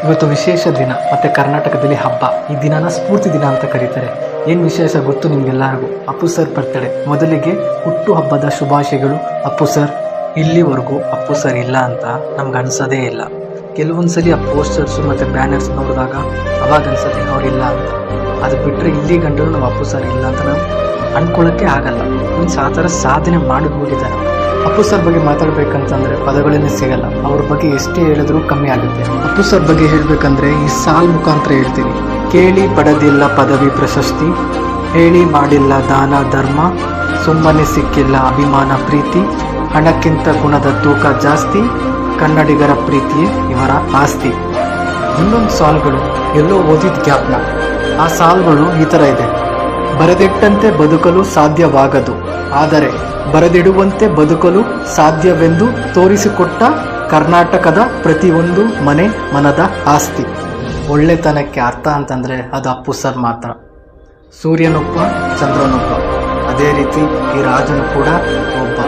ಇವತ್ತು ವಿಶೇಷ ದಿನ ಮತ್ತು ಕರ್ನಾಟಕದಲ್ಲಿ ಹಬ್ಬ. ಈ ದಿನನ ಸ್ಫೂರ್ತಿ ದಿನ ಅಂತ ಕರೀತಾರೆ. ಏನು ವಿಶೇಷ ಗೊತ್ತು ನಿಮಗೆಲ್ಲರಿಗೂ? Appu sir birthday. ಮೊದಲಿಗೆ ಹುಟ್ಟು ಹಬ್ಬದ ಶುಭಾಶಯಗಳು ಅಪ್ಪು ಸರ್. ಇಲ್ಲಿವರೆಗೂ ಅಪ್ಪು ಸರ್ ಇಲ್ಲ ಅಂತ ನಮ್ಗೆ ಅನ್ಸೋದೇ ಇಲ್ಲ. ಕೆಲವೊಂದ್ಸಲಿ ಆ ಪೋಸ್ಟರ್ಸು ಮತ್ತು ಬ್ಯಾನರ್ಸ್ ನೋಡಿದಾಗ ಅವಾಗ ಅನ್ಸುತ್ತೆ ಅವರಿಲ್ಲ ಅಂತ. ಅದು ಬಿಟ್ಟರೆ ಇಲ್ಲಿ ಗಂಟಲು ನಾವು ಅಪ್ಪು ಸರ್ ಇಲ್ಲ ಅಂತ ನಾವು ಅಂದ್ಕೊಳ್ಳೋಕ್ಕೆ ಆಗಲ್ಲ. ಮೀನ್ಸ್ ಆ ಥರ ಸಾಧನೆ ಮಾಡಿಬಿಟ್ಟಿದ್ದಾರೆ. ಅಪ್ಪು ಸರ್ ಬಗ್ಗೆ ಮಾತಾಡಬೇಕಂತಂದರೆ ಪದಗಳನ್ನೇ ಸಿಗಲ್ಲ. ಅವ್ರ ಬಗ್ಗೆ ಎಷ್ಟೇ ಹೇಳಿದ್ರೂ ಕಮ್ಮಿ ಆಗುತ್ತೆ. ಅಪ್ಪು ಸರ್ ಬಗ್ಗೆ ಹೇಳಬೇಕಂದ್ರೆ ಈ ಸಾಲ್ ಮುಖಾಂತರ ಹೇಳ್ತೀನಿ. ಕೇಳಿ ಪಡೆದಿಲ್ಲ ಪದವಿ ಪ್ರಶಸ್ತಿ, ಹೇಳಿ ಮಾಡಿಲ್ಲ ದಾನ ಧರ್ಮ, ಸುಮ್ಮನೆ ಸಿಕ್ಕಿಲ್ಲ ಅಭಿಮಾನ ಪ್ರೀತಿ, ಹಣಕ್ಕಿಂತ ಗುಣದ ತೂಕ ಜಾಸ್ತಿ, ಕನ್ನಡಿಗರ ಪ್ರೀತಿಯೇ ಇವರ ಆಸ್ತಿ. ಇನ್ನೊಂದು ಸಾಲ್ಗಳು ಎಲ್ಲೋ ಓದಿದ ಜ್ಞಾಪನ. ಆ ಸಾಲ್ಗಳು ಈ ಥರ ಇದೆ: ಬರೆದಿಟ್ಟಂತೆ ಬದುಕಲು ಸಾಧ್ಯವಾಗದು, ಆದರೆ ಬರೆದಿಡುವಂತೆ ಬದುಕಲು ಸಾಧ್ಯವೆಂದು ತೋರಿಸಿಕೊಟ್ಟ ಕರ್ನಾಟಕದ ಪ್ರತಿಯೊಂದು ಮನೆ ಮನದ ಆಸ್ತಿ. ಒಳ್ಳೆತನಕ್ಕೆ ಅರ್ಥ ಅಂತಂದರೆ ಅದು ಅಪ್ಪು ಸರ್ ಮಾತ್ರ. ಸೂರ್ಯನೊಬ್ಬ ಚಂದ್ರನೊಬ್ಬ, ಅದೇ ರೀತಿ ಈ ರಾಜನು ಕೂಡ ಒಬ್ಬ.